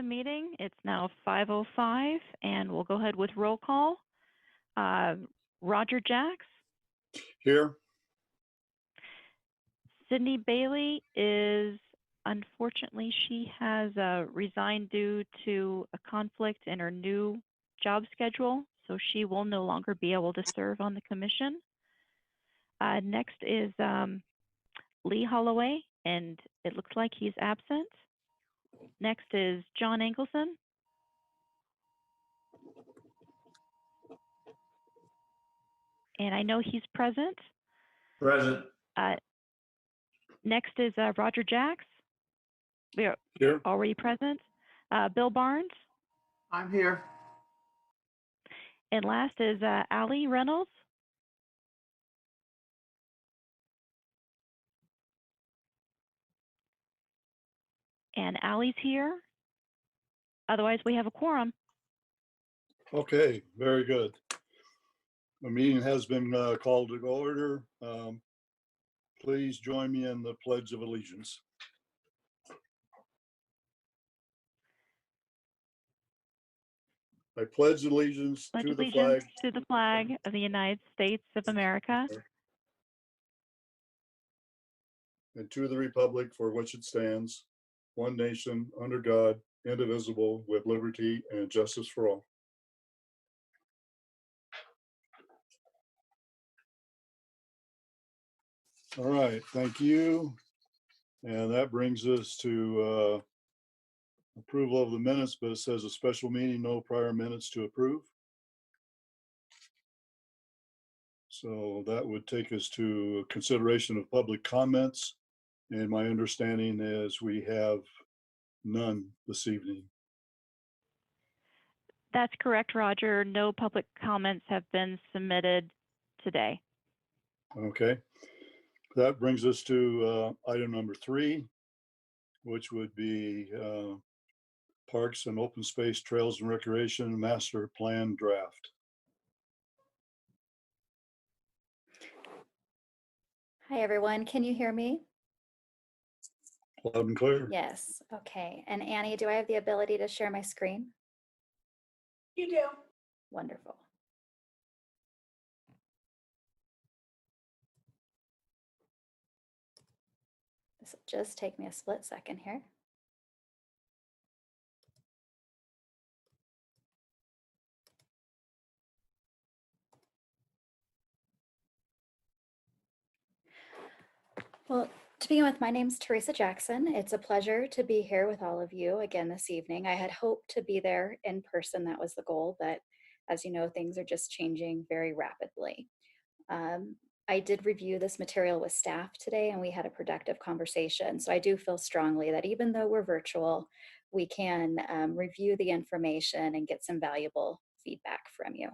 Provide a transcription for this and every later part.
the meeting. It's now 5:05, and we'll go ahead with roll call. Roger Jacks. Here. Sydney Bailey is, unfortunately, she has resigned due to a conflict in her new job schedule, so she will no longer be able to serve on the commission. Next is Lee Holloway, and it looks like he's absent. Next is John Engelson. And I know he's present. Present. Next is Roger Jacks. We are Here. already present. Bill Barnes. I'm here. And last is Allie Reynolds. And Allie's here. Otherwise, we have a quorum. Okay, very good. The meeting has been called to order. Please join me in the Pledge of Allegiance. I pledge allegiance to the flag of the United States of America and to the republic for which it stands, one nation, under God, indivisible, with liberty and justice for all. All right, thank you. And that brings us to approval of the minutes, but it says a special meeting, no prior minutes to approve. So that would take us to consideration of public comments. And my understanding is we have none this evening. That's correct, Roger. No public comments have been submitted today. Okay. That brings us to item number 3, which would be Parks and Open Space Trails and Recreation Master Plan Draft. Hi, everyone. Can you hear me? Loud and clear. Yes. Okay. And Annie, do I have the ability to share my screen? You do. Wonderful. This will just take me a split second here. Well, to begin with, my name's Teresa Jackson. It's a pleasure to be here with all of you again this evening. I had hoped to be there in person. That was the goal, but as you know, things are just changing very rapidly. I did review this material with staff today and we had a productive conversation. So I do feel strongly that even though we're virtual, we can review the information and get some valuable feedback from you.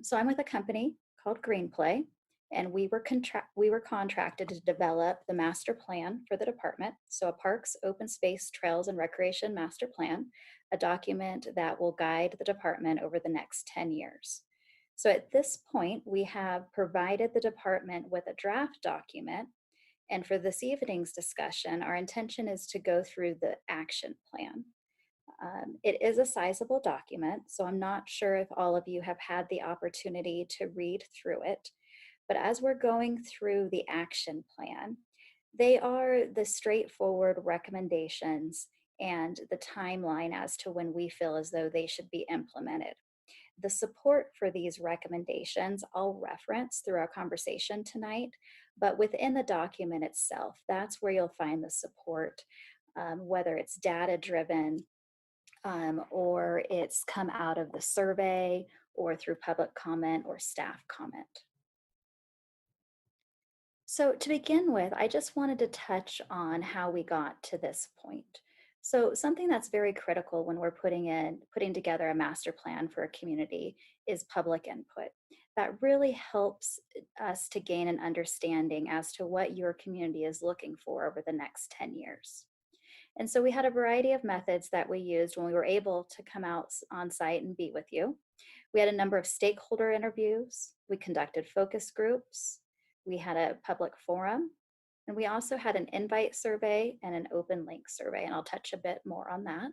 So I'm with a company called Greenplay, and we were contracted to develop the master plan for the department. So a Parks, Open Space, Trails, and Recreation Master Plan, a document that will guide the department over the next 10 years. So at this point, we have provided the department with a draft document. And for this evening's discussion, our intention is to go through the action plan. It is a sizable document, so I'm not sure if all of you have had the opportunity to read through it. But as we're going through the action plan, they are the straightforward recommendations and the timeline as to when we feel as though they should be implemented. The support for these recommendations I'll reference through our conversation tonight, but within the document itself, that's where you'll find the support, whether it's data-driven or it's come out of the survey or through public comment or staff comment. So to begin with, I just wanted to touch on how we got to this point. So something that's very critical when we're putting together a master plan for a community is public input. That really helps us to gain an understanding as to what your community is looking for over the next 10 years. And so we had a variety of methods that we used when we were able to come out on site and be with you. We had a number of stakeholder interviews. We conducted focus groups. We had a public forum. And we also had an invite survey and an open link survey, and I'll touch a bit more on that.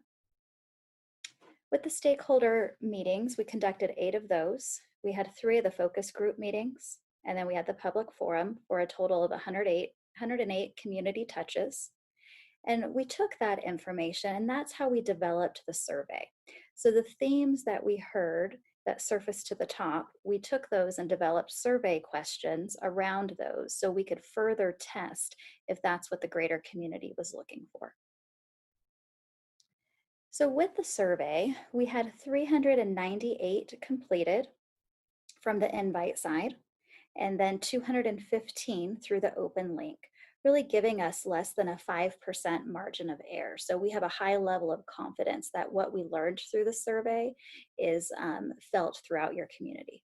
With the stakeholder meetings, we conducted 8 of those. We had 3 of the focus group meetings, and then we had the public forum for a total of 108 community touches. And we took that information, and that's how we developed the survey. So the themes that we heard that surfaced to the top, we took those and developed survey questions around those so we could further test if that's what the greater community was looking for. So with the survey, we had 398 completed from the invite side, and then 215 through the open link, really giving us less than a 5% margin of error. So we have a high level of confidence that what we learned through the survey is felt throughout your community.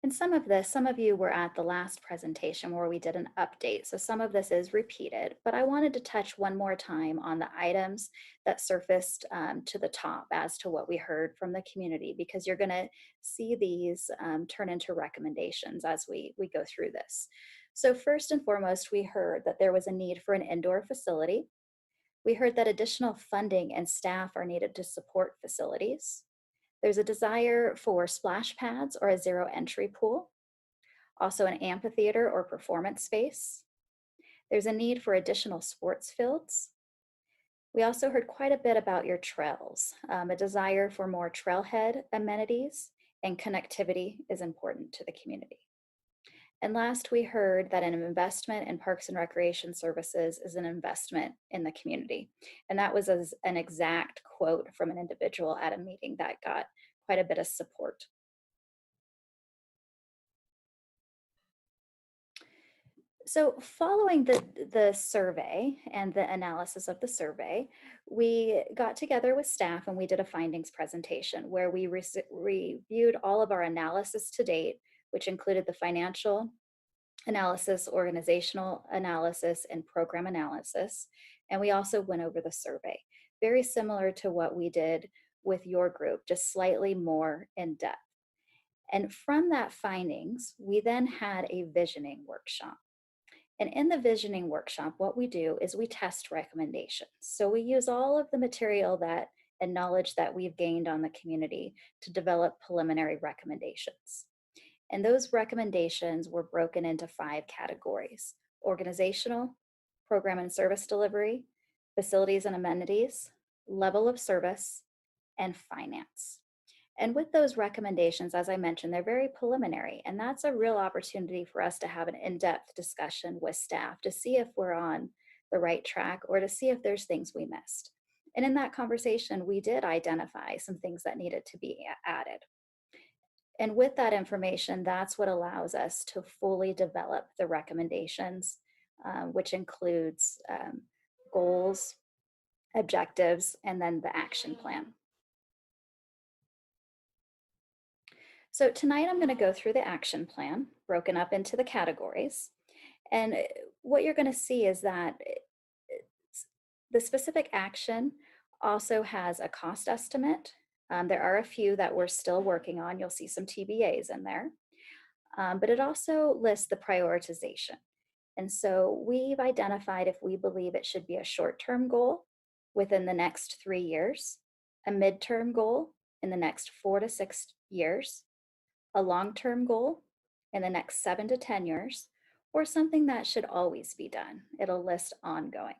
And some of you were at the last presentation where we did an update. So some of this is repeated, but I wanted to touch one more time on the items that surfaced to the top as to what we heard from the community, because you're gonna see these turn into recommendations as we go through this. So first and foremost, we heard that there was a need for an indoor facility. We heard that additional funding and staff are needed to support facilities. There's a desire for splash pads or a zero entry pool, also an amphitheater or performance space. There's a need for additional sports fields. We also heard quite a bit about your trails, a desire for more trailhead amenities, and connectivity is important to the community. And last, we heard that an investment in parks and recreation services is an investment in the community. And that was an exact quote from an individual at a meeting that got quite a bit of support. So following the survey and the analysis of the survey, we got together with staff and we did a findings presentation where we reviewed all of our analysis to date, which included the financial analysis, organizational analysis, and program analysis. And we also went over the survey, very similar to what we did with your group, just slightly more in depth. And from that findings, we then had a visioning workshop. And in the visioning workshop, what we do is we test recommendations. So we use all of the material and knowledge that we've gained on the community to develop preliminary recommendations. And those recommendations were broken into 5 categories: organizational, program and service delivery, facilities and amenities, level of service, and finance. And with those recommendations, as I mentioned, they're very preliminary, and that's a real opportunity for us to have an in-depth discussion with staff to see if we're on the right track or to see if there's things we missed. And in that conversation, we did identify some things that needed to be added. And with that information, that's what allows us to fully develop the recommendations, which includes goals, objectives, and then the action plan. So tonight I'm going to go through the action plan broken up into the categories. And what you're going to see is that the specific action also has a cost estimate. There are a few that we're still working on. You'll see some TBAs in there. But it also lists the prioritization. And so we've identified if we believe it should be a short-term goal within the next 3 years, a midterm goal in the next 4 to 6 years, a long-term goal in the next 7 to 10 years, or something that should always be done. It'll list ongoing.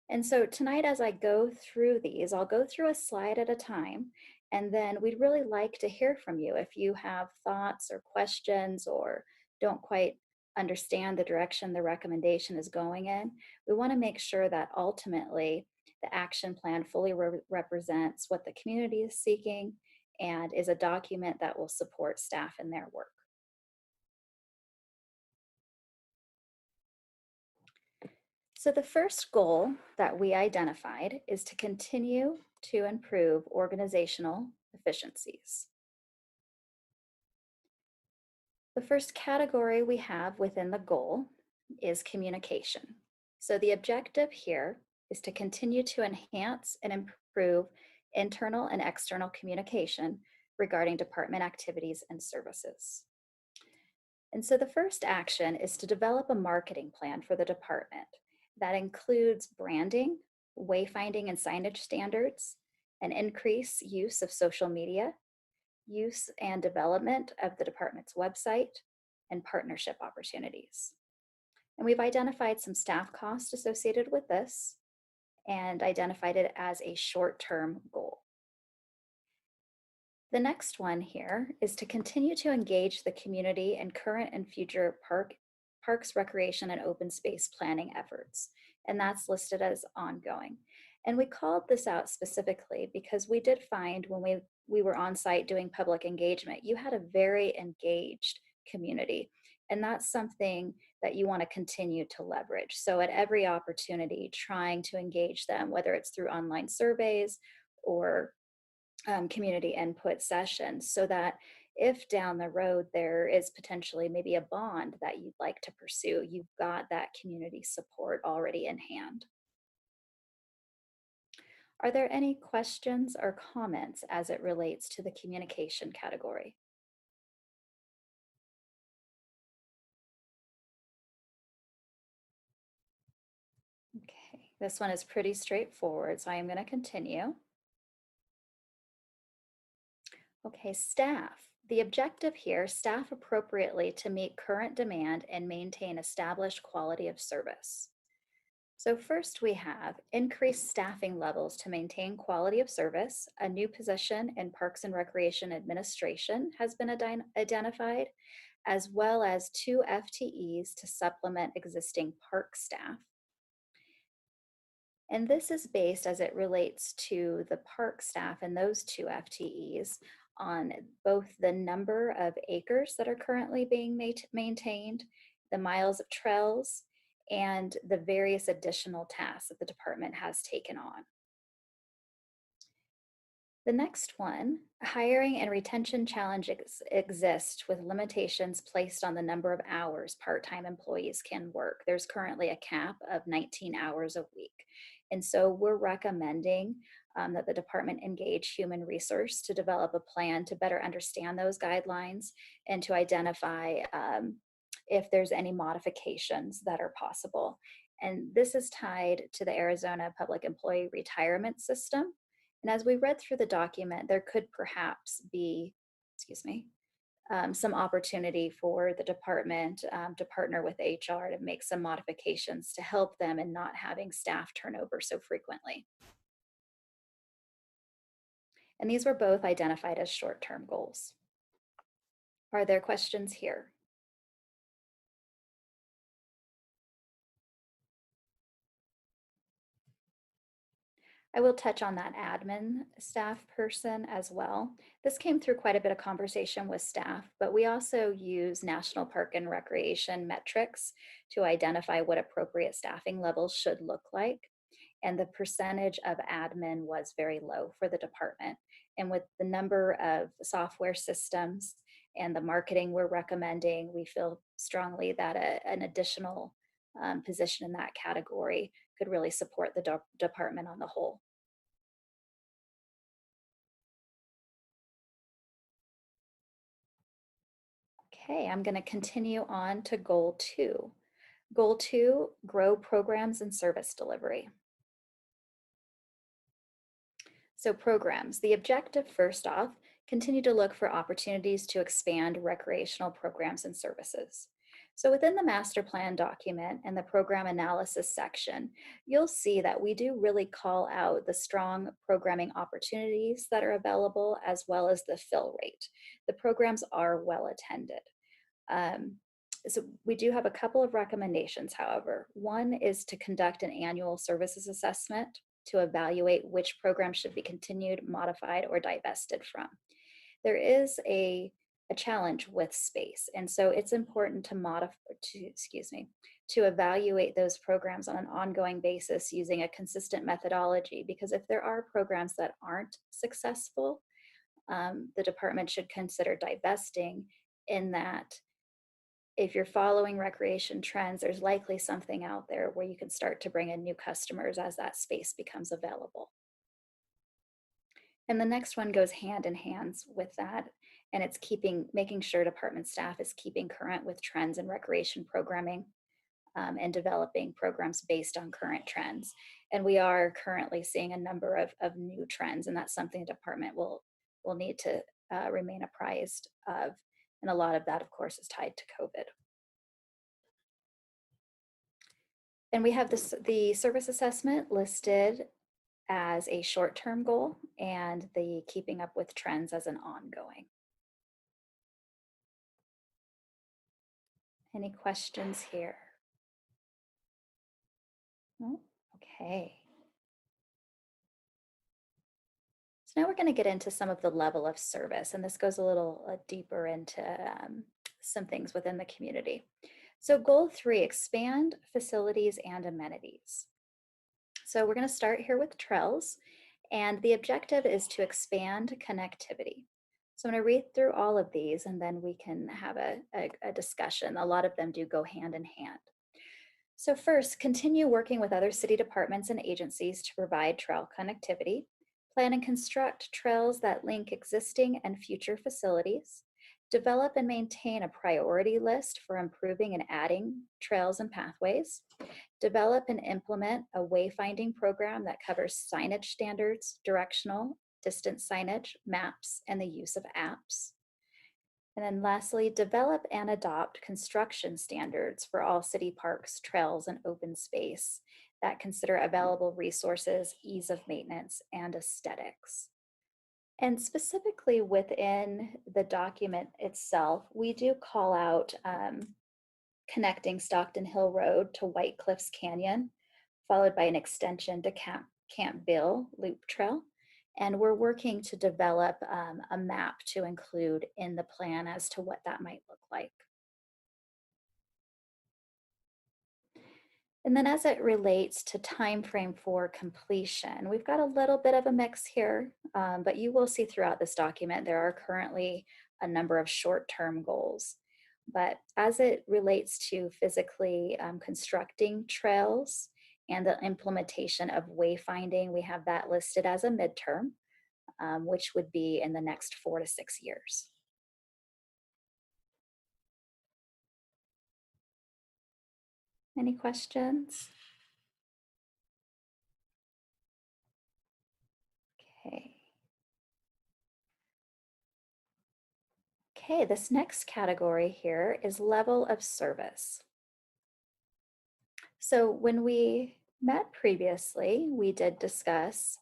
And so tonight, as I go through these, I'll go through a slide at a time, and then we'd really like to hear from you. If you have thoughts or questions or don't quite understand the direction the recommendation is going in, we want to make sure that ultimately the action plan fully represents what the community is seeking and is a document that will support staff in their work. So the first goal that we identified is to continue to improve organizational efficiencies. The first category we have within the goal is communication. So the objective here is to continue to enhance and improve internal and external communication regarding department activities and services. And so the first action is to develop a marketing plan for the department that includes branding, wayfinding and signage standards, an increased use of social media, use and development of the department's website, and partnership opportunities. And we've identified some staff costs associated with this and identified it as a short-term goal. The next one here is to continue to engage the community in current and future parks, recreation, and open space planning efforts. And that's listed as ongoing. And we called this out specifically because we did find when we were on site doing public engagement, you had a very engaged community. And that's something that you want to continue to leverage. So at every opportunity, trying to engage them, whether it's through online surveys or community input sessions, so that if down the road there is potentially maybe a bond that you'd like to pursue, you've got that community support already in hand. Are there any questions or comments as it relates to the communication category? Okay, this one is pretty straightforward, so I am going to continue. Okay, staff. The objective here, staff appropriately to meet current demand and maintain established quality of service. So first we have increased staffing levels to maintain quality of service. A new position in Parks and Recreation Administration has been identified, as well as 2 FTEs to supplement existing park staff. And this is based as it relates to the park staff and those 2 FTEs on both the number of acres that are currently being maintained, the miles of trails, and the various additional tasks that the department has taken on. The next one, hiring and retention challenges exist with limitations placed on the number of hours part-time employees can work. There's currently a cap of 19 hours a week. And so we're recommending that the department engage human resource to develop a plan to better understand those guidelines and to identify if there's any modifications that are possible. And this is tied to the Arizona Public Employee Retirement System. And as we read through the document, there could perhaps be, some opportunity for the department to partner with HR to make some modifications to help them in not having staff turnover so frequently. And these were both identified as short-term goals. Are there questions here? I will touch on that admin staff person as well. This came through quite a bit of conversation with staff, but we also use National Park and Recreation metrics to identify what appropriate staffing levels should look like. And the percentage of admin was very low for the department. And with the number of software systems and the marketing we're recommending, we feel strongly that an additional position in that category could really support the department on the whole. Okay, I'm going to continue on to goal 2. Goal 2, grow programs and service delivery. So programs, the objective first off, continue to look for opportunities to expand recreational programs and services. So within the master plan document and the program analysis section, you'll see that we do really call out the strong programming opportunities that are available as well as the fill rate. The programs are well attended. So we do have a couple of recommendations, however. One is to conduct an annual services assessment to evaluate which programs should be continued, modified, or divested from. There is a challenge with space, and so it's important to evaluate those programs on an ongoing basis using a consistent methodology, because if there are programs that aren't successful, the department should consider divesting. In that, if you're following recreation trends, there's likely something out there where you can start to bring in new customers as that space becomes available. And the next one goes hand in hand with that, and it's making sure department staff is keeping current with trends in recreation programming, and developing programs based on current trends. And we are currently seeing a number of new trends, and that's something the department will need to remain apprised of. And a lot of that, of course, is tied to COVID. And we have the service assessment listed as a short-term goal and the keeping up with trends as an ongoing. Any questions here? No? Okay. So now we're going to get into some of the level of service, and this goes a little deeper into some things within the community. So goal 3, expand facilities and amenities. So we're going to start here with trails, and the objective is to expand connectivity. So I'm going to read through all of these and then we can have a discussion. A lot of them do go hand in hand. So first, continue working with other city departments and agencies to provide trail connectivity. Plan and construct trails that link existing and future facilities. Develop and maintain a priority list for improving and adding trails and pathways. Develop and implement a wayfinding program that covers signage standards, directional, distance signage, maps, and the use of apps. And then lastly, develop and adopt construction standards for all city parks, trails, and open space that consider available resources, ease of maintenance, and aesthetics. And specifically within the document itself, we do call out connecting Stockton Hill Road to White Cliffs Canyon, followed by an extension to Camp Bill Loop Trail. And we're working to develop a map to include in the plan as to what that might look like. And then as it relates to time frame for completion, we've got a little bit of a mix here, but you will see throughout this document, there are currently a number of short-term goals. But as it relates to physically constructing trails and the implementation of wayfinding, we have that listed as a midterm, which would be in the next 4 to 6 years. Any questions? Okay. Okay, this next category here is level of service. So when we met previously, we did discuss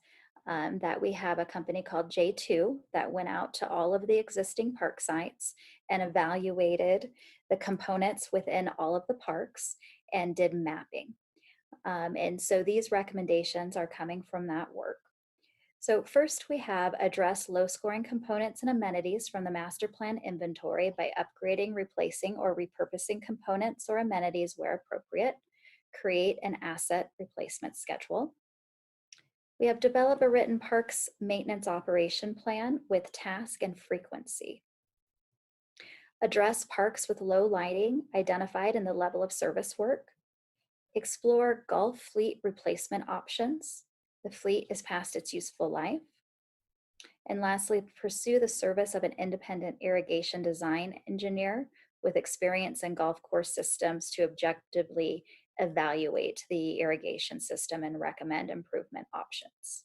that we have a company called J2 that went out to all of the existing park sites and evaluated the components within all of the parks and did mapping. And so these recommendations are coming from that work. So first we have address low scoring components and amenities from the master plan inventory by upgrading, replacing, or repurposing components or amenities where appropriate. Create an asset replacement schedule. We have develop a written parks maintenance operation plan with task and frequency. Address parks with low lighting identified in the level of service work. Explore golf fleet replacement options. The fleet is past its useful life. And lastly, pursue the service of an independent irrigation design engineer with experience in golf course systems to objectively evaluate the irrigation system and recommend improvement options.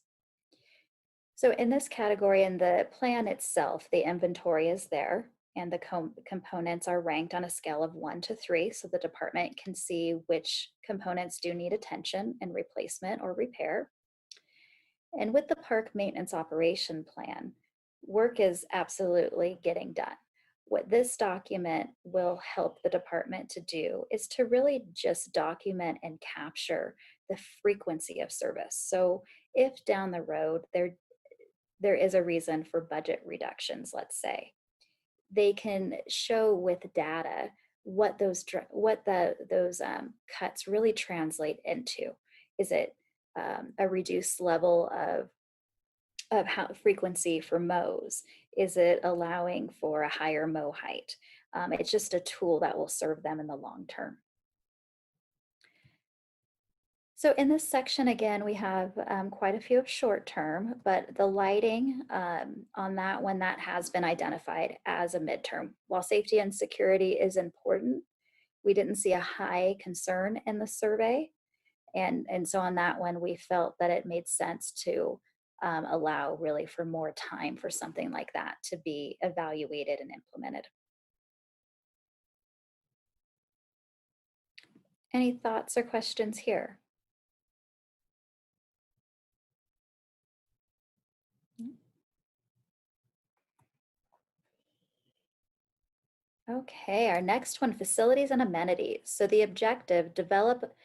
So in this category, in the plan itself, the inventory is there and the components are ranked on a scale of 1 to 3, so the department can see which components do need attention and replacement or repair. And with the park maintenance operation plan, work is absolutely getting done. What this document will help the department to do is to really just document and capture the frequency of service. So if down the road there is a reason for budget reductions, let's say, they can show with data what those cuts really translate into. Is it a reduced level of frequency for mows? Is it allowing for a higher mow height? It's just a tool that will serve them in the long term. So in this section, again, we have quite a few of short term, but the lighting on that one, that has been identified as a midterm. While safety and security is important, we didn't see a high concern in the survey. And so on that one, we felt that it made sense to allow really for more time for something like that to be evaluated and implemented. Any thoughts or questions here? Okay, our next one, facilities and amenities. So the objective, develop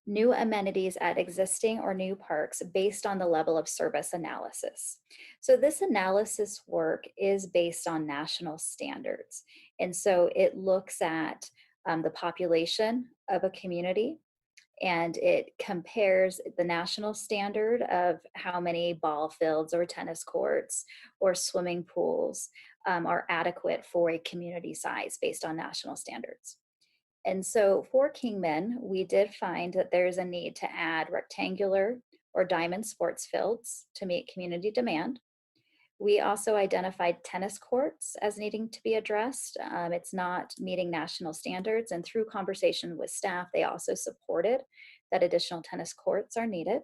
new amenities at existing or new parks based on the level of service analysis. So this analysis work is based on national standards. And so it looks at the population of a community, and it compares the national standard of how many ball fields or tennis courts or swimming pools are adequate for a community size based on national standards. And so for Kingman, we did find that there's a need to add rectangular or diamond sports fields to meet community demand. We also identified tennis courts as needing to be addressed. It's not meeting national standards, and through conversation with staff, they also supported that additional tennis courts are needed.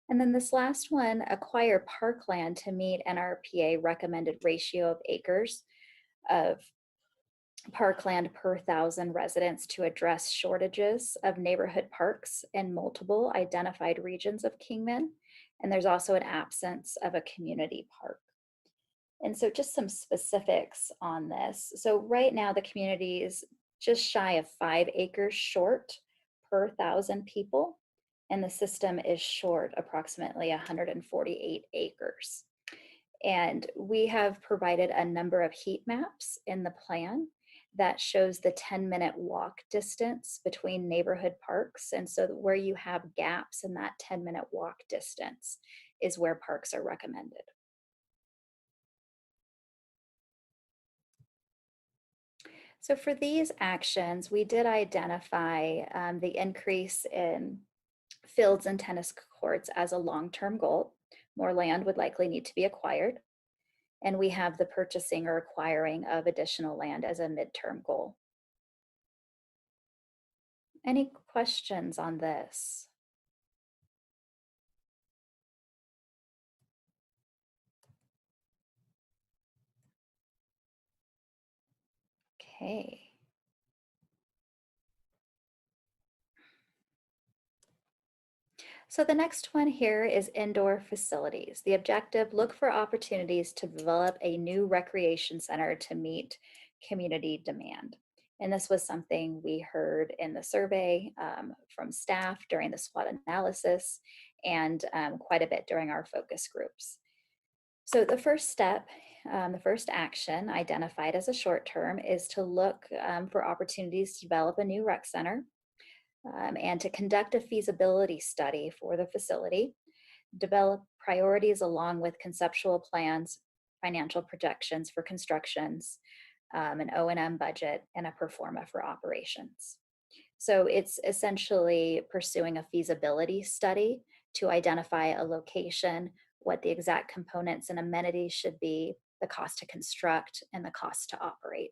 And then this last one, acquire parkland to meet NRPA recommended ratio of acres of parkland per 1,000 residents to address shortages of neighborhood parks in multiple identified regions of Kingman. And there's also an absence of a community park. And so just some specifics on this. So right now the community is just shy of 5 acres short per 1,000 people, and the system is short approximately 148 acres. And we have provided a number of heat maps in the plan that shows the 10-minute walk distance between neighborhood parks. And so where you have gaps in that 10-minute walk distance is where parks are recommended. So for these actions, we did identify the increase in fields and tennis courts as a long-term goal. More land would likely need to be acquired. And we have the purchasing or acquiring of additional land as a midterm goal. Any questions on this? Okay. So the next one here is indoor facilities. The objective, look for opportunities to develop a new recreation center to meet community demand. And this was something we heard in the survey from staff during the SWOT analysis, and quite a bit during our focus groups. So the first step, the first action identified as a short term is to look for opportunities to develop a new rec center and to conduct a feasibility study for the facility, develop priorities along with conceptual plans, financial projections for constructions, an O&M budget, and a pro forma for operations. So it's essentially pursuing a feasibility study to identify a location, what the exact components and amenities should be, the cost to construct, and the cost to operate.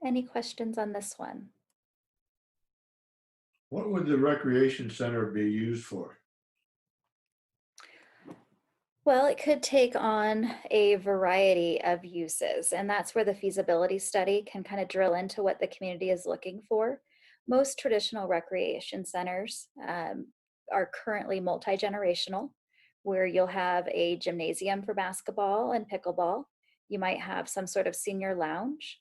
Any questions on this one? What would the recreation center be used for? Well, it could take on a variety of uses, and that's where the feasibility study can kind of drill into what the community is looking for. Most traditional recreation centers are currently multi-generational, where you'll have a gymnasium for basketball and pickleball. You might have some sort of senior lounge,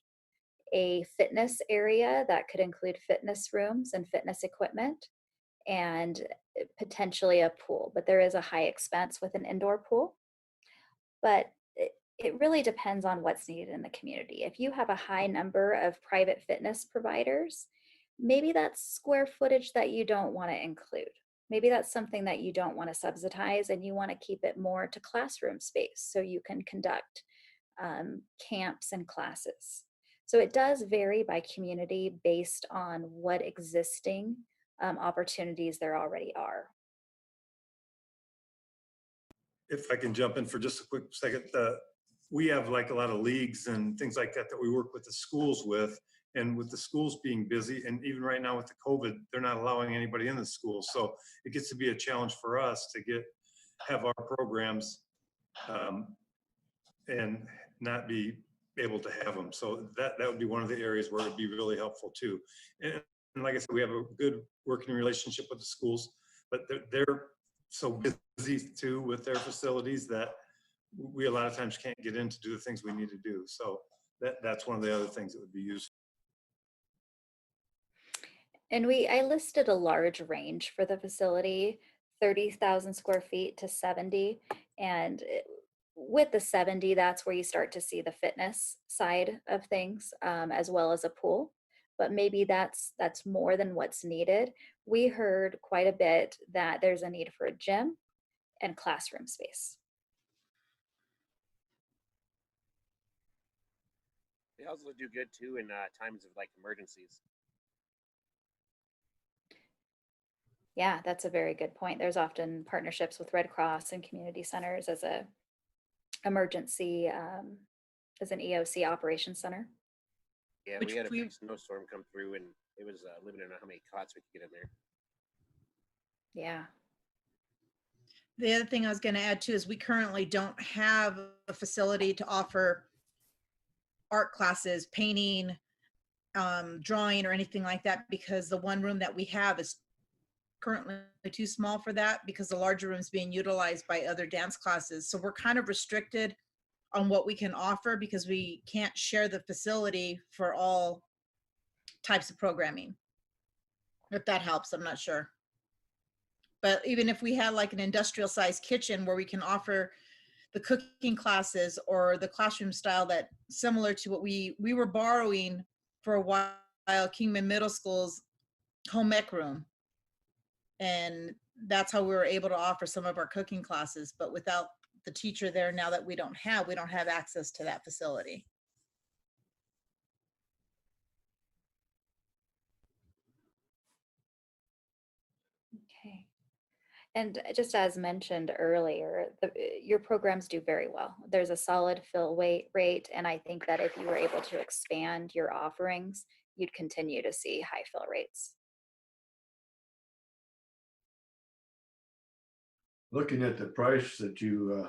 a fitness area that could include fitness rooms and fitness equipment, and potentially a pool, but there is a high expense with an indoor pool. But it really depends on what's needed in the community. If you have a high number of private fitness providers, maybe that's square footage that you don't want to include. Maybe that's something that you don't want to subsidize and you want to keep it more to classroom space so you can conduct camps and classes. So it does vary by community based on what existing opportunities there already are. If I can jump in for just a quick second, we have like a lot of leagues and things like that that we work with the schools with, and with the schools being busy, and even right now with the COVID, they're not allowing anybody in the school. So it gets to be a challenge for us to have our programs and not be able to have them. So that would be one of the areas where it'd be really helpful too. And like I said, we have a good working relationship with the schools, but they're so busy too with their facilities that we a lot of times can't get in to do the things we need to do. So that's one of the other things that would be useful. And I listed a large range for the facility, 30,000 square feet to 70. And with the 70, that's where you start to see the fitness side of things, as well as a pool. But maybe that's more than what's needed. We heard quite a bit that there's a need for a gym and classroom space. They also do good too in times of like emergencies. Yeah, that's a very good point. There's often partnerships with Red Cross and community centers as a emergency, as an EOC operations center. Yeah, Which we had a we- big snowstorm come through, and it was limited on how many cots we could get in there. Yeah. The other thing I was going to add too is we currently don't have a facility to offer art classes, painting, drawing, or anything like that, because the one room that we have is currently too small for that, because the larger room is being utilized by other dance classes. So we're kind of restricted on what we can offer because we can't share the facility for all types of programming. If that helps, I'm not sure. But even if we had like an industrial sized kitchen where we can offer the cooking classes or the classroom style that similar to what we were borrowing for a while, Kingman Middle School's home ec room. And that's how we were able to offer some of our cooking classes. But without the teacher there now that we don't have access to that facility. Okay. And just as mentioned earlier, your programs do very well. There's a solid fill rate, and I think that if you were able to expand your offerings, you'd continue to see high fill rates. Looking at the price that you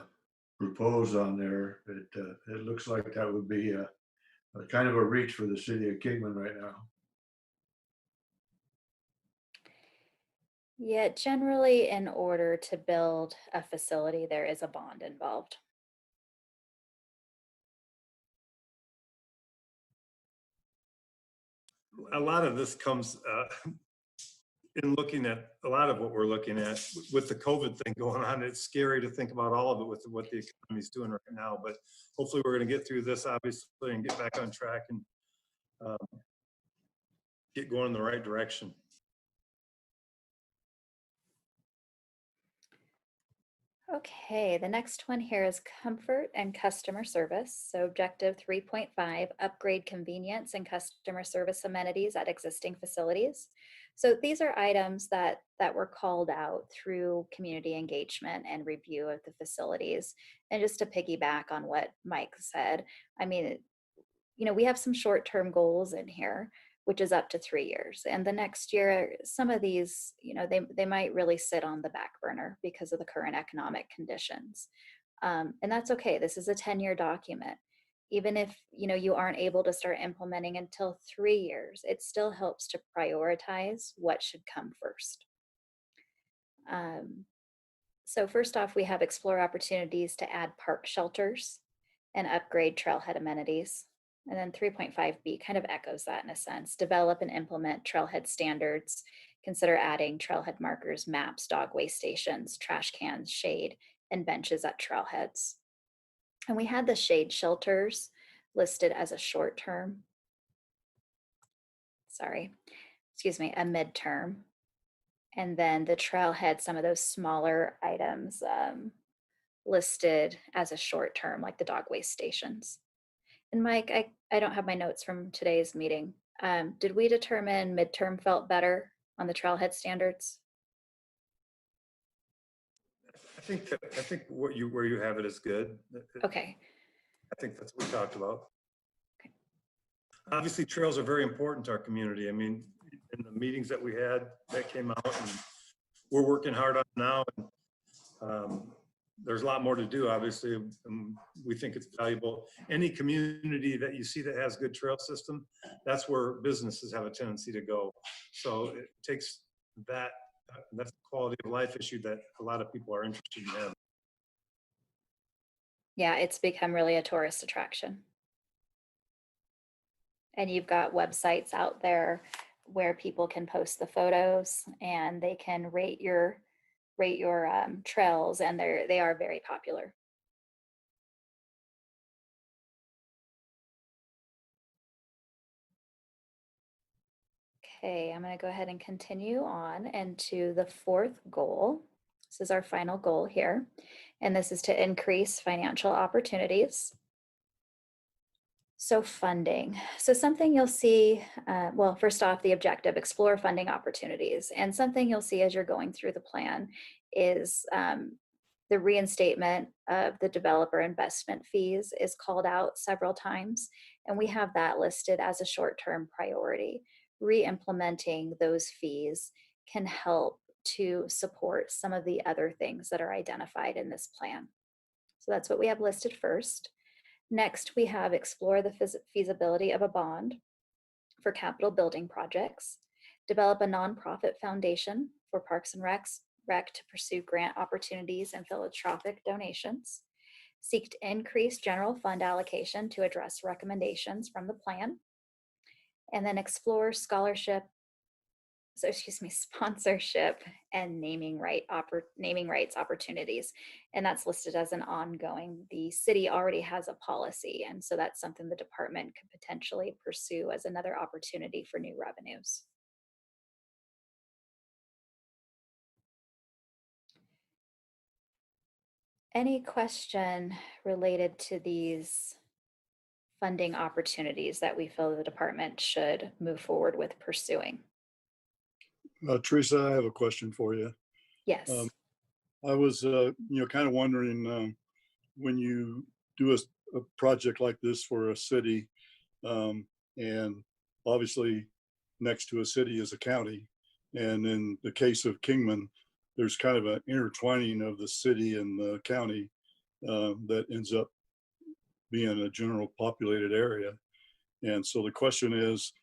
propose on there, it looks like that would be a kind of a reach for the city of Kingman right now. Yeah, generally in order to build a facility, there is a bond involved. A lot of this comes in looking at a lot of what we're looking at with the COVID thing going on. It's scary to think about all of it with what the economy is doing right now, but hopefully we're going to get through this obviously and get back on track and get going in the right direction. Okay, the next one here is comfort and customer service. So objective 3.5, upgrade convenience and customer service amenities at existing facilities. So these are items that were called out through community engagement and review of the facilities. And just to piggyback on what Mike said, I mean, we have some short-term goals in here, which is up to 3 years. And the next year, some of these, they might really sit on the back burner because of the current economic conditions. And that's okay. This is a 10-year document. Even if, you aren't able to start implementing until 3 years, it still helps to prioritize what should come first. So first off, we have explore opportunities to add park shelters and upgrade trailhead amenities. And then 3.5B kind of echoes that in a sense. Develop and implement trailhead standards. Consider adding trailhead markers, maps, dog waste stations, trash cans, shade, and benches at trailheads. And we had the shade shelters listed as a short term. A midterm. And then the trailhead, some of those smaller items, listed as a short term, like the dog waste stations. And Mike, I don't have my notes from today's meeting. Did we determine midterm felt better on the trailhead standards? I think where you have it is good. Okay, I think that's what we talked about. Okay. Obviously, trails are very important to our community. I mean, in the meetings that we had, that came out, and we're working hard on it now. And, there's a lot more to do, obviously. We think it's valuable. Any community that you see that has good trail system, that's where businesses have a tendency to go. So it takes that, that's a quality of life issue that a lot of people are interested in having. yeah, it's become really a tourist attraction. And you've got websites out there where people can post the photos and they can rate your trails, and they are very popular. Okay, I'm going to go ahead and continue on into the fourth goal. This is our final goal here, and this is to increase financial opportunities. So funding. So something you'll see, well, first off, the objective, explore funding opportunities. And something you'll see as you're going through the plan is the reinstatement of the developer investment fees is called out several times. And we have that listed as a short-term priority. Re-implementing those fees can help to support some of the other things that are identified in this plan. So that's what we have listed first. Next, we have explore the feasibility of a bond for capital building projects, develop a nonprofit foundation for Parks and Rec to pursue grant opportunities and philanthropic donations, seek to increase general fund allocation to address recommendations from the plan, and then explore sponsorship and naming rights opportunities. And that's listed as an ongoing. The city already has a policy, and so that's something the department could potentially pursue as another opportunity for new revenues. Any question related to these funding opportunities that we feel the department should move forward with pursuing? Teresa, I have a question for you. Yes. I was, kind of wondering, when you do a project like this for a city, and obviously next to a city is a county, and in the case of Kingman, there's kind of an intertwining of the city and the county that ends up being a general populated area. And so the question is,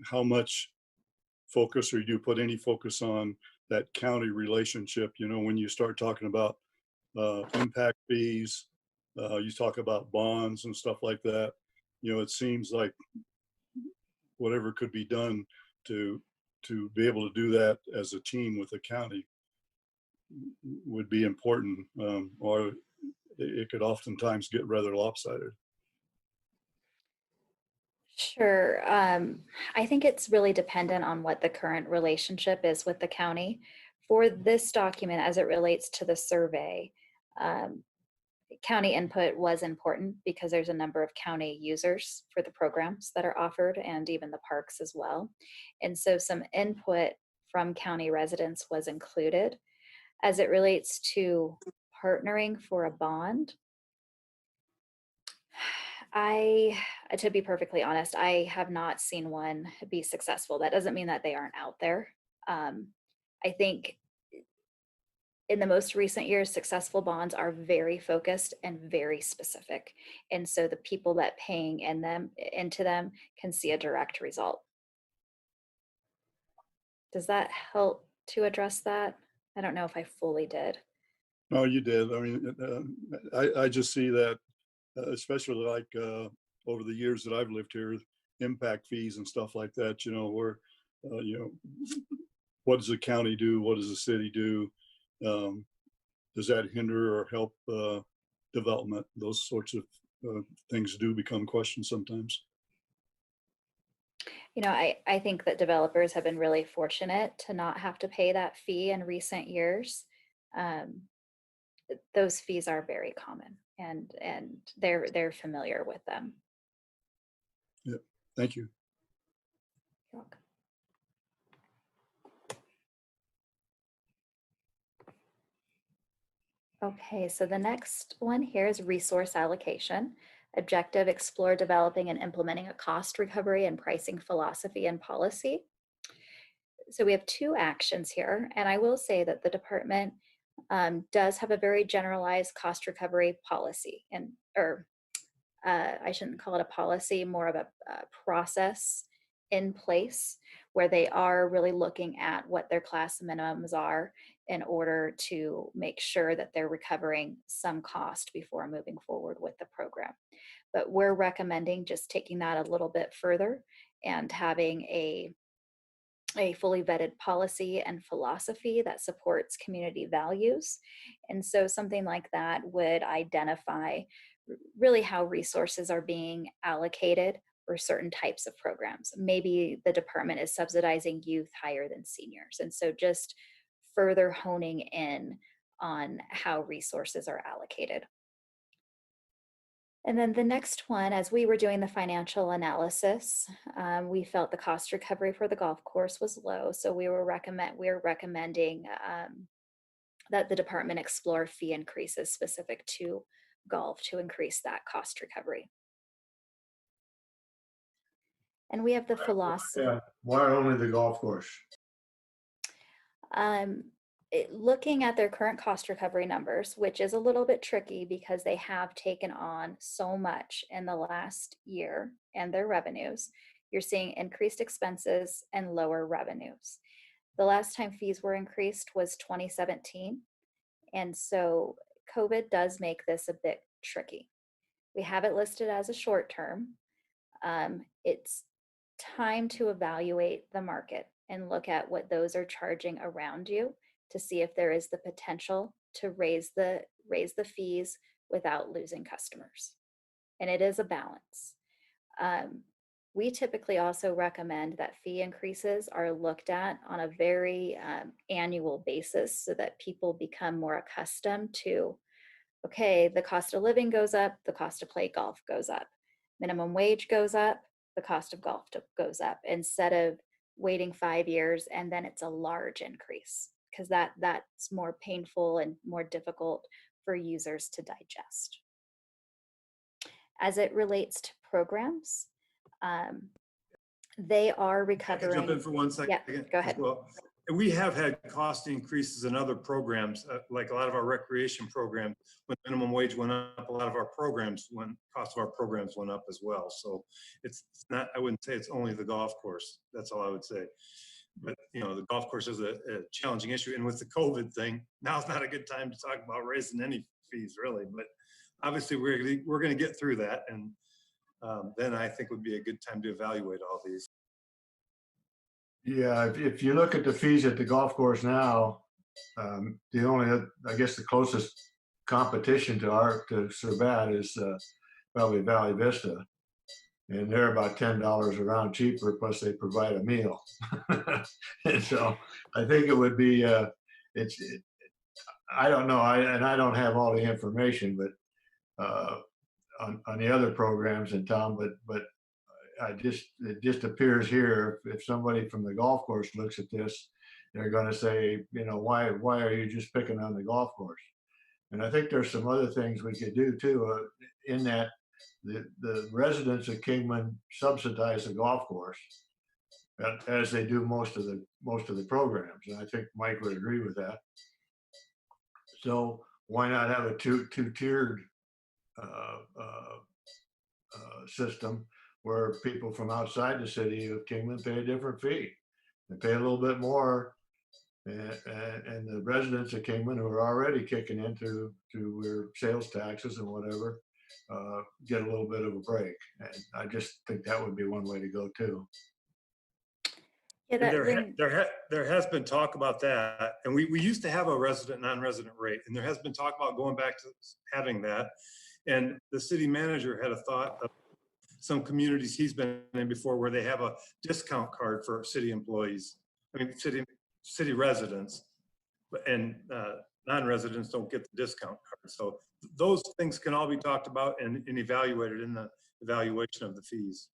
how much focus, or do you put any focus on that county relationship? When you start talking about impact fees, you talk about bonds and stuff like that. It seems like whatever could be done to be able to do that as a team with the county would be important, or it could oftentimes get rather lopsided. Sure. I think it's really dependent on what the current relationship is with the county. For this document, as it relates to the survey, county input was important because there's a number of county users for the programs that are offered, and even the parks as well. And so some input from county residents was included. As it relates to partnering for a bond, to be perfectly honest, I have not seen one be successful. That doesn't mean that they aren't out there. I think in the most recent years, successful bonds are very focused and very specific. And so the people that paying into them can see a direct result. Does that help to address that? I don't know if I fully did. No, you did. I mean, I just see that, especially like over the years that I've lived here, impact fees and stuff like that, where, what does the county do? What does the city do? Does that hinder or help development? Those sorts of things do become questions sometimes. I think that developers have been really fortunate to not have to pay that fee in recent years. those fees are very common, and they're familiar with them. Thank you. You're welcome. Okay, so the next one here is resource allocation. Objective, explore developing and implementing a cost recovery and pricing philosophy and policy. So we have two actions here, and I will say that the department does have a very generalized cost recovery policy, or I shouldn't call it a policy, more of a process in place where they are really looking at what their class minimums are in order to make sure that they're recovering some cost before moving forward with the program. But we're recommending just taking that a little bit further and having a fully vetted policy and philosophy that supports community values. And so something like that would identify really how resources are being allocated for certain types of programs. Maybe the department is subsidizing youth higher than seniors. And so just further honing in on how resources are allocated. And then the next one, as we were doing the financial analysis, we felt the cost recovery for the golf course was low. So we're recommending that the department explore fee increases specific to golf to increase that cost recovery. And we have the philosophy. Yeah, why only the golf course? Looking at their current cost recovery numbers, which is a little bit tricky because they have taken on so much in the last year and their revenues, you're seeing increased expenses and lower revenues. The last time fees were increased was 2017. And so COVID does make this a bit tricky. We have it listed as a short term. It's time to evaluate the market and look at what those are charging around you to see if there is the potential to raise the fees without losing customers. And it is a balance. We typically also recommend that fee increases are looked at on a very annual basis so that people become more accustomed to, okay, the cost of living goes up, the cost to play golf goes up, minimum wage goes up, the cost of golf goes up, instead of waiting 5 years and then it's a large increase, because that's more painful and more difficult for users to digest. As it relates to programs, they are I can recovering. jump in for 1 second. Yeah, go ahead. as well. And we have had cost increases in other programs, like a lot of our recreation programs. When minimum wage went up, a lot of our cost of our programs went up as well. So it's not, I wouldn't say it's only the golf course. That's all I would say. But the golf course is a challenging issue. And with the COVID thing, now's not a good time to talk about raising any fees really. But obviously we're going to get through that. And then I think would be a good time to evaluate all these. Yeah, if you look at the fees at the golf course now, the only, I guess the closest competition to Servat is probably Valley Vista. And they're about $10 a round cheaper, plus they provide a meal. And so I think it would be, I don't know, I don't have all the information, but on the other programs in town, but it just appears here, if somebody from the golf course looks at this, they're going to say, why are you just picking on the golf course? And I think there's some other things we could do too, in that the residents of Kingman subsidize the golf course, as they do most of the programs. And I think Mike would agree with that. So why not have a two-tiered system where people from outside the city of Kingman pay a different fee? They pay a little bit more, and the residents of Kingman, who are already kicking into their sales taxes and whatever, get a little bit of a break. And I just think that would be one way to go too. Yeah, there has been talk about that, and we used to have a resident non-resident rate, and there has been talk about going back to having that. And the city manager had a thought of some communities he's been in before where they have a discount card for city employees, city residents, and non-residents don't get the discount card. So those things can all be talked about and evaluated in the evaluation of the fees.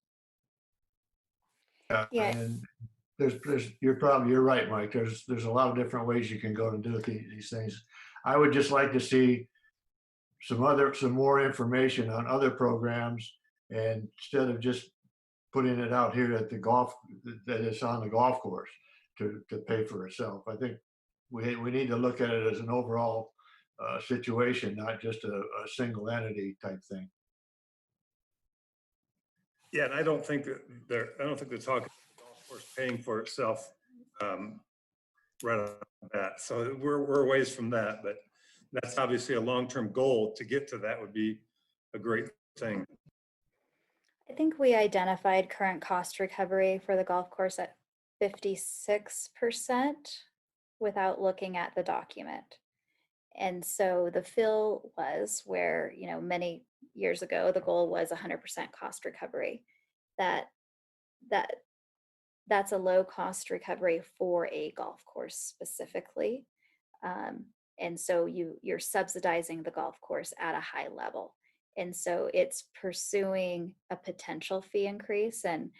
Yeah. And you're right, Mike. There's a lot of different ways you can go to do these things. I would just like to see some more information on other programs, and instead of just putting it out here at the golf, that it's on the golf course to pay for itself. I think we need to look at it as an overall situation, not just a single entity type thing. Yeah, and I don't think that they're talking golf course paying for itself right off the bat. So we're a ways from that, but that's obviously a long-term goal. To get to that would be a great thing. I think we identified current cost recovery for the golf course at 56% without looking at the document. And so the fill was where, many years ago, the goal was 100% cost recovery. That's a low cost recovery for a golf course specifically. And so you're subsidizing the golf course at a high level. And so it's pursuing a potential fee increase. And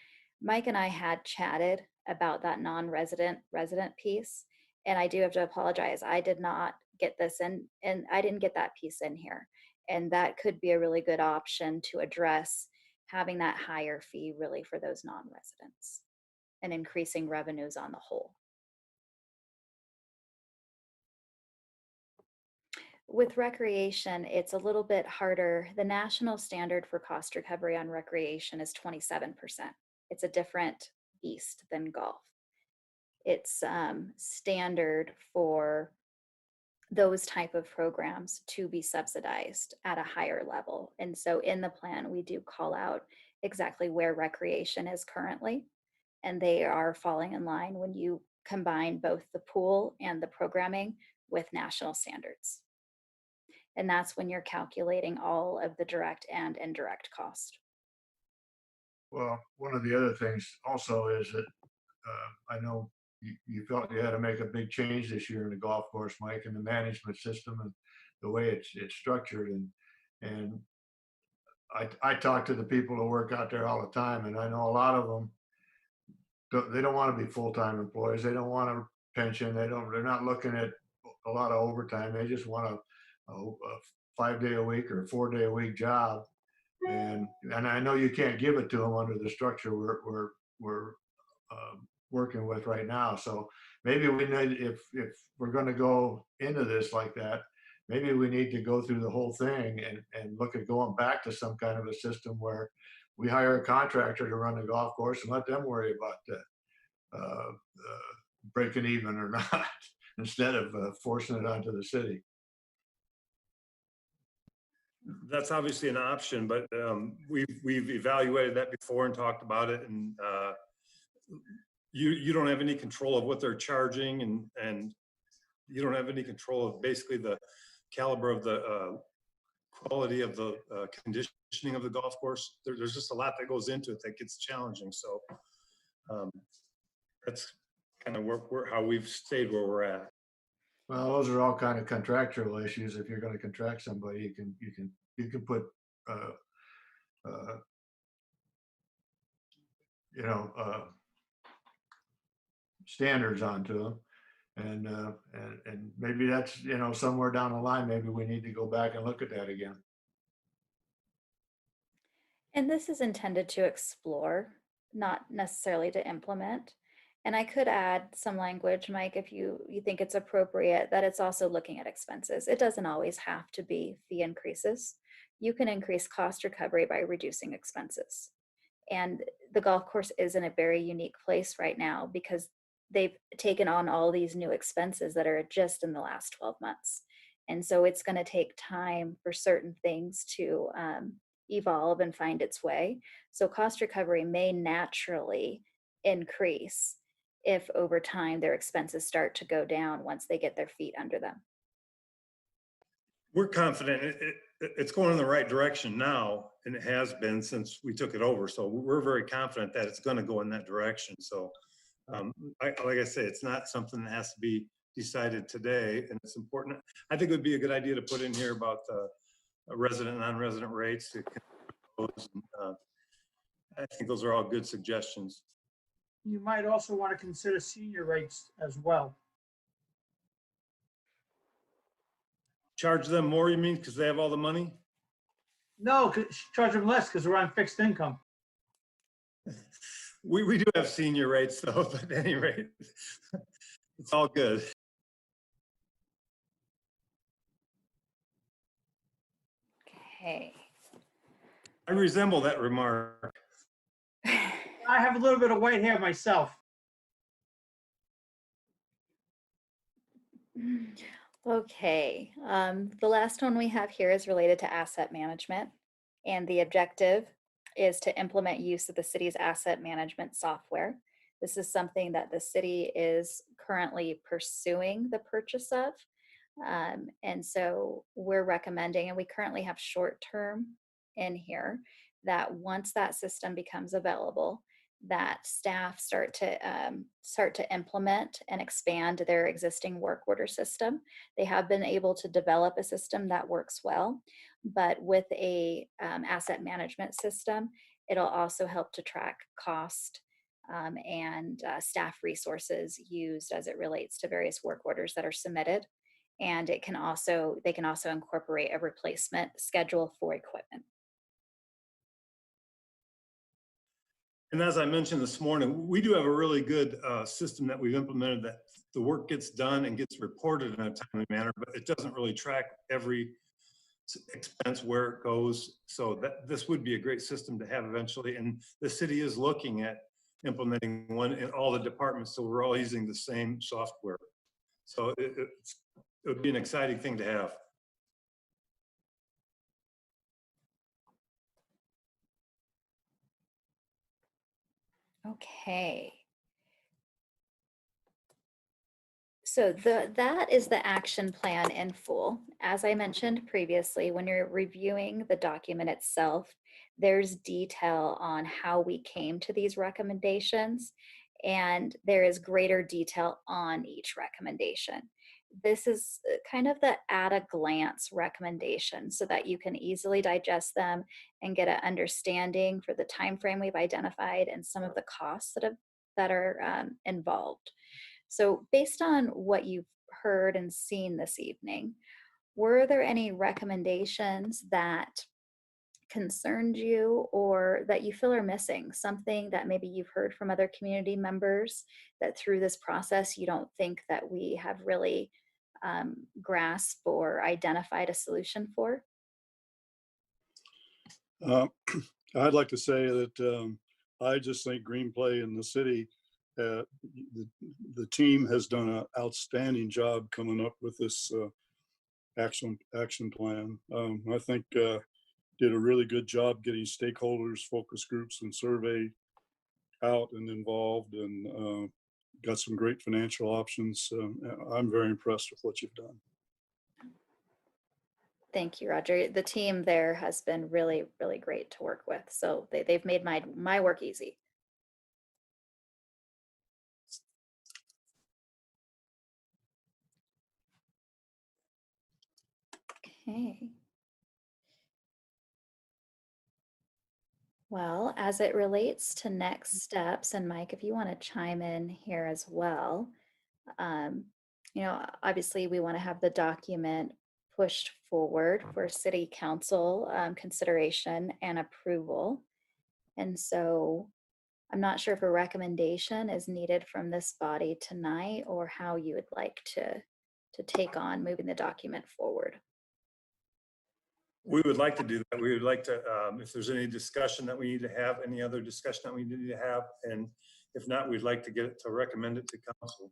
Mike and I had chatted about that non-resident resident piece. And I do have to apologize. I did not get this in, and I didn't get that piece in here. And that could be a really good option to address having that higher fee really for those non-residents and increasing revenues on the whole. With recreation, it's a little bit harder. The national standard for cost recovery on recreation is 27%. It's a different beast than golf. It's standard for those type of programs to be subsidized at a higher level. And so in the plan, we do call out exactly where recreation is currently, and they are falling in line when you combine both the pool and the programming with national standards. And that's when you're calculating all of the direct and indirect cost. Well, one of the other things also is that I know you felt you had to make a big change this year in the golf course, Mike, and the management system and the way it's structured. And I talk to the people who work out there all the time, and I know a lot of them they don't want to be full-time employees. They don't want a pension. They're not looking at a lot of overtime. They just want a 5-day-a-week or 4-day-a-week job. And I know you can't give it to them under the structure we're working with right now. So maybe we need, if we're going to go into this like that, maybe we need to go through the whole thing and look at going back to some kind of a system where we hire a contractor to run the golf course and let them worry about breaking even or not, instead of forcing it onto the city. That's obviously an option, but we've evaluated that before and talked about it, and you don't have any control of what they're charging, and you don't have any control of basically the caliber of the quality of the conditioning of the golf course. There's just a lot that goes into it that gets challenging. So that's kind of how we've stayed where we're at. Well, those are all kind of contractual issues. If you're going to contract somebody, you can put standards onto them, and maybe that's somewhere down the line, maybe we need to go back and look at that again. And this is intended to explore, not necessarily to implement. And I could add some language, Mike, if you think it's appropriate, that it's also looking at expenses. It doesn't always have to be fee increases. You can increase cost recovery by reducing expenses. And the golf course is in a very unique place right now because they've taken on all these new expenses that are just in the last 12 months. And so it's going to take time for certain things to evolve and find its way. So cost recovery may naturally increase if over time their expenses start to go down once they get their feet under them. We're confident it's going in the right direction now, and it has been since we took it over. So we're very confident that it's going to go in that direction. So like I say, it's not something that has to be decided today, and it's important. I think it would be a good idea to put in here about the resident and non-resident rates. I think those are all good suggestions. You might also want to consider senior rates as well. Charge them more, you mean, because they have all the money? No, charge them less because we're on fixed income. We do have senior rates though, but at any rate, it's all good. Okay. I resemble that remark. I have a little bit of white hair myself. Okay, the last one we have here is related to asset management. And the objective is to implement use of the city's asset management software. This is something that the city is currently pursuing the purchase of. And so we're recommending, and we currently have short term in here, that once that system becomes available, that staff start to implement and expand their existing work order system. They have been able to develop a system that works well, but with a asset management system, it'll also help to track cost and staff resources used as it relates to various work orders that are submitted. And they can also incorporate a replacement schedule for equipment. And as I mentioned this morning, we do have a really good system that we've implemented that the work gets done and gets reported in a timely manner, but it doesn't really track every expense where it goes. So this would be a great system to have eventually. And the city is looking at implementing one in all the departments, so we're all using the same software. So it would be an exciting thing to have. Okay. So that is the action plan in full. As I mentioned previously, when you're reviewing the document itself, there's detail on how we came to these recommendations, and there is greater detail on each recommendation. This is kind of the at a glance recommendation so that you can easily digest them and get an understanding for the time frame we've identified and some of the costs that are involved. So based on what you've heard and seen this evening, were there any recommendations that concerned you or that you feel are missing? Something that maybe you've heard from other community members that through this process you don't think that we have really grasped or identified a solution for? I'd like to say that I just think Green Play in the city, the team has done an outstanding job coming up with this action plan. I think did a really good job getting stakeholders, focus groups, and survey out and involved, and got some great financial options. I'm very impressed with what you've done. Thank you, Roger. The team there has been really, really great to work with. So they've made my work easy. Okay. Well, as it relates to next steps, and Mike, if you want to chime in here as well, obviously we want to have the document pushed forward for city council consideration and approval. And so I'm not sure if a recommendation is needed from this body tonight or how you would like to take on moving the document forward. We would like to do that. We would like to, if there's any discussion that we need to have, any other discussion that we need to have, and if not, we'd like to get it to recommend it to council.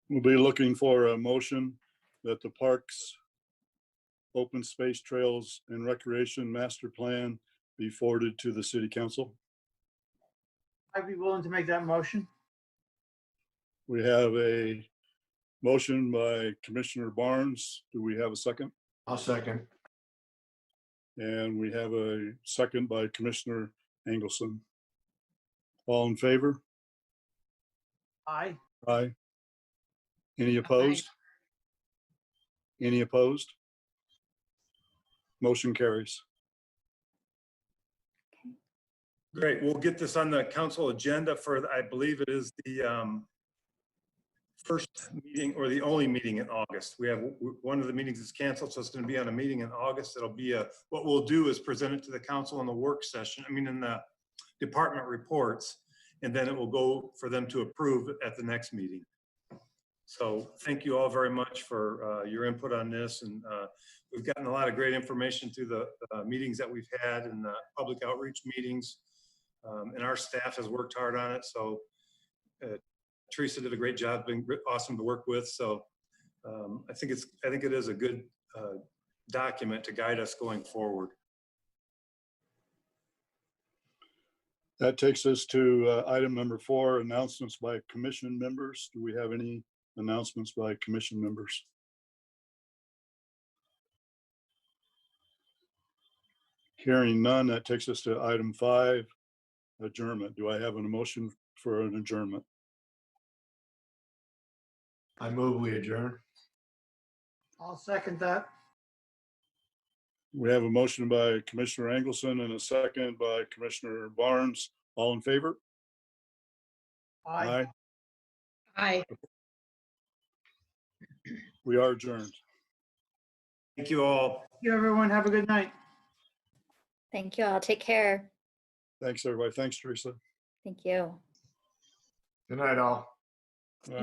We'll be looking for a motion that the Parks, Open Space, Trails, and Recreation Master Plan be forwarded to the City Council. I'd be willing to make that motion. We have a motion by Commissioner Barnes. Do we have a second? I'll second. And we have a second by Commissioner Engelson. All in favor? Aye. Aye. Any opposed? Any opposed? Motion carries. Great, we'll get this on the council agenda for, I believe it is the first meeting or the only meeting in August. We have, one of the meetings is canceled, so it's going to be on a meeting in August. It'll be what we'll do is present it to the council in the work session, in the department reports, and then it will go for them to approve at the next meeting. So thank you all very much for your input on this. And we've gotten a lot of great information through the meetings that we've had and the public outreach meetings. And our staff has worked hard on it. So Teresa did a great job, been awesome to work with. So I think it is a good document to guide us going forward. That takes us to item number 4, announcements by commission members. Do we have any announcements by commission members? Hearing none, that takes us to item 5, adjournment. Do I have a motion for an adjournment? I move we adjourn. I'll second that. We have a motion by Commissioner Engelson and a second by Commissioner Barnes. All in favor? Aye. Aye. We are adjourned. Thank you all. You, everyone, have a good night. Thank you all. Take care. Thanks, everybody. Thanks, Teresa. Thank you. Good night, all. All right.